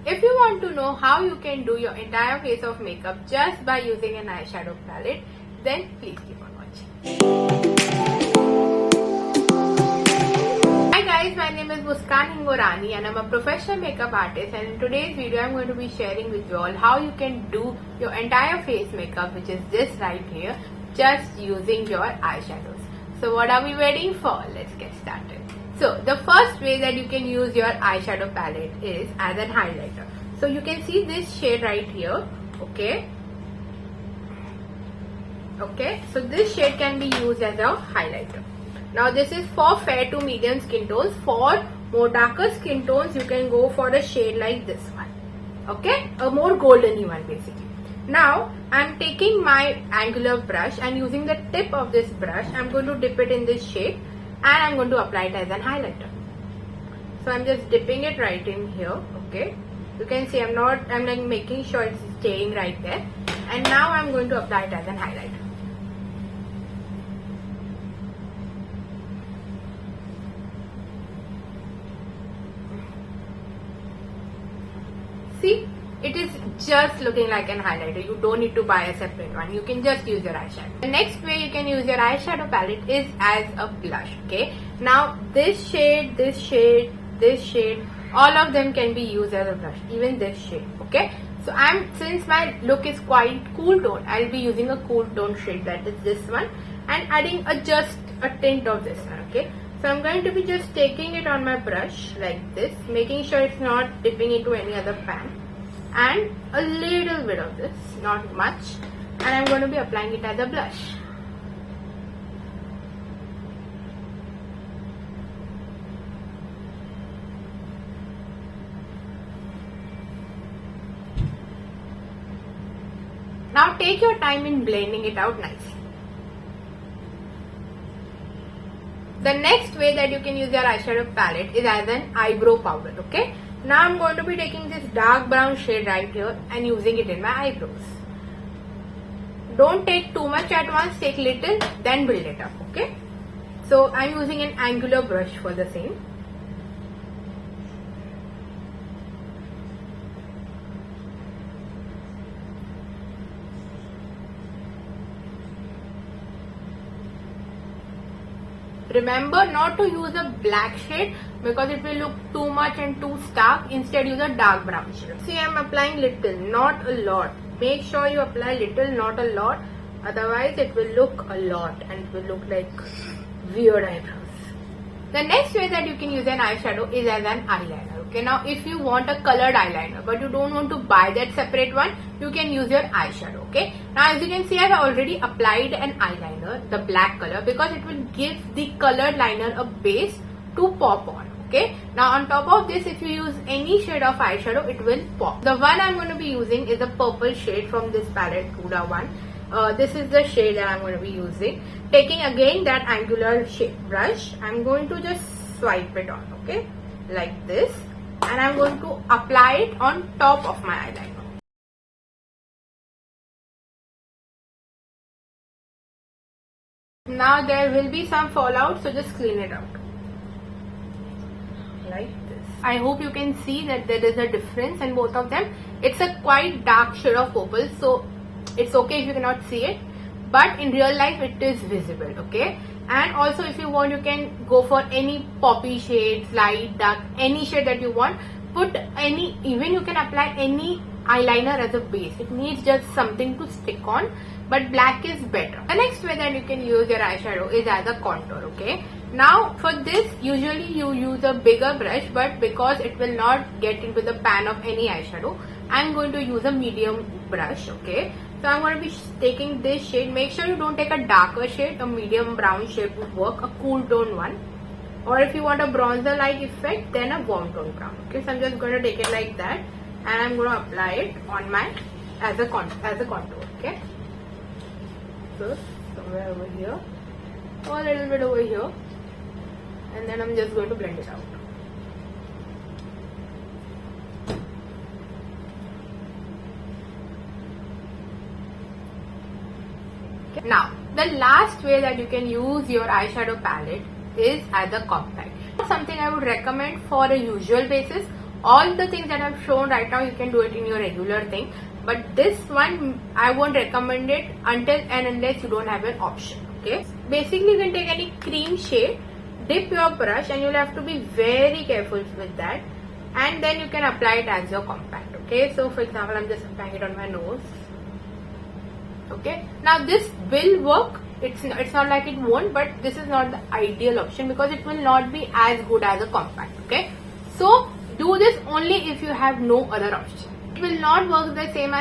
If you want to know how you can do your entire face of makeup just by using an eyeshadow palette, then please keep on watching. Hi guys, my name is Muskan and I'm a professional makeup artist, and in today's video I'm going to be sharing with you all how you can do your entire face makeup, which is this right here, just using your eyeshadows. So what are we waiting for? Let's get started. So the first way that you can use your eyeshadow palette is as an highlighter. So you can see this shade right here, okay, so this shade can be used as a highlighter. Now this is for fair to medium skin tones. For more darker skin tones, you can go for a shade like this one, okay, a more golden one basically. Now I'm taking my angular brush and using the tip of this brush, I'm going to dip it in this shade and I'm going to apply it as an highlighter. So I'm just dipping it right in here, okay. You can see I'm like making sure it's staying right there, and now I'm going to apply it as an highlighter. See, it is just looking like an highlighter. You don't need to buy a separate one. You can just use your eyeshadow. The next way you can use your eyeshadow palette is as a blush, okay. Now this shade, this shade, this shade, all of them can be used as a blush, even this shade, okay. So since my look is quite cool tone, I'll be using a cool tone shade, that is this one, and adding just a tint of this one, okay. So I'm going to be just taking it on my brush like this, making sure it's not dipping into any other pan, and a little bit of this, not much, and I'm going to be applying it as a blush. Now take your time in blending it out nicely. The next way that you can use your eyeshadow palette is as an eyebrow powder, okay. Now I'm going to be taking this dark brown shade right here and using it in my eyebrows. Don't take too much at once, take little, then build it up, okay. So I'm using an angular brush for the same. Remember not to use a black shade because it will look too much and too stark. Instead use a dark brown shade. See, I'm applying little, not a lot. Make sure you apply little, not a lot. Otherwise it will look a lot and it will look like weird eyebrows. The next way that you can use an eyeshadow is as an eyeliner. Okay, now if you want a colored eyeliner but you don't want to buy that separate one, you can use your eyeshadow. Okay, now as you can see, I've already applied an eyeliner, the black color, because it will give the colored liner a base to pop on. Okay, now on top of this, if you use any shade of eyeshadow, it will pop. The one I'm going to be using is a purple shade from this palette, Huda one. This is the shade that I'm going to be using. Taking again that angular shape brush, I'm going to just swipe it on, okay, like this, and I'm going to apply it on top of my eyeliner. Now there will be some fallout, so just clean it out like this. I hope you can see that there is a difference in both of them. It's a quite dark shade of purple, so it's okay if you cannot see it, but in real life it is visible, okay. And also if you want, you can go for any poppy shades, light, dark, any shade that you want. Put any, even you can apply any eyeliner as a base. It needs just something to stick on, but black is better. The next way that you can use your eyeshadow is as a contour, okay. Now for this, usually you use a bigger brush, but because it will not get into the pan of any eyeshadow, I'm going to use a medium brush, okay. So I'm going to be taking this shade. Make sure you don't take a darker shade. A medium brown shade would work, a cool tone one. Or if you want a bronzer like effect, then a warm tone brown. Okay, so I'm just going to take it like that, and I'm going to apply it on my as a contour. Okay, so somewhere over here, or a little bit over here, and then I'm just going to blend it out. Now, the last way that you can use your eyeshadow palette is as a compact. Something I would recommend for a usual basis, All the things that I've shown right now, you can do it in your regular thing. But this one, I won't recommend it until and unless you don't have an option. Okay. Basically, you can take any cream shade, dip your brush, and you'll have to be very careful with that. And then you can apply it as your compact. Okay. So for example, I'm just applying it on my nose. Okay. Now this will work. It's not like it won't, but this is not the ideal option because it will not be as good as a compact. Okay. So do this only if you have no other option. It will not work the same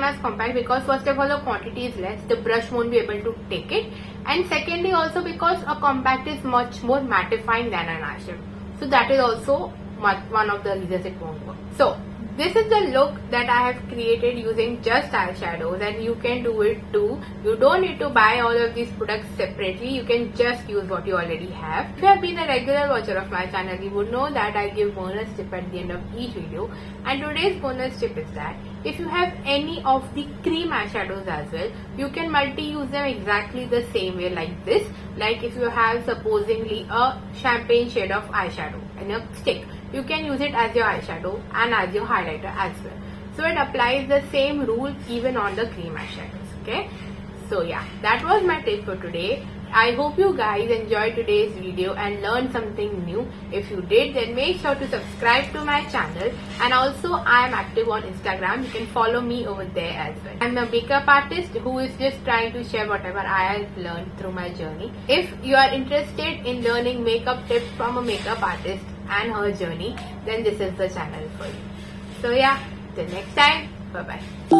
as compact because first of all the quantity is less, the brush won't be able to take it, and secondly also because a compact is much more mattifying than an eyeshadow. So that is also one of the reasons it won't work. So this is the look that I have created using just eyeshadows, and you can do it too. You don't need to buy all of these products separately. You can just use what you already have. If you have been a regular watcher of my channel, you would know that I give bonus tip at the end of each video. And today's bonus tip is that if you have any of the cream eyeshadows as well, you can multi-use them exactly the same way like this. Like if you have supposedly a champagne shade of eyeshadow in a stick, you can use it as your eyeshadow and as your highlighter as well. So it applies the same rule even on the cream eyeshadows. Okay. So yeah, that was my tip for today. I hope you guys enjoyed today's video and learned something new. If you did, then make sure to subscribe to my channel, and also I am active on Instagram. You can follow me over there as well. I'm a makeup artist who is just trying to share whatever I have learned through my journey. If you are interested in learning makeup tips from a makeup artist and her journey, then this is the channel for you. So yeah, till next time, bye bye.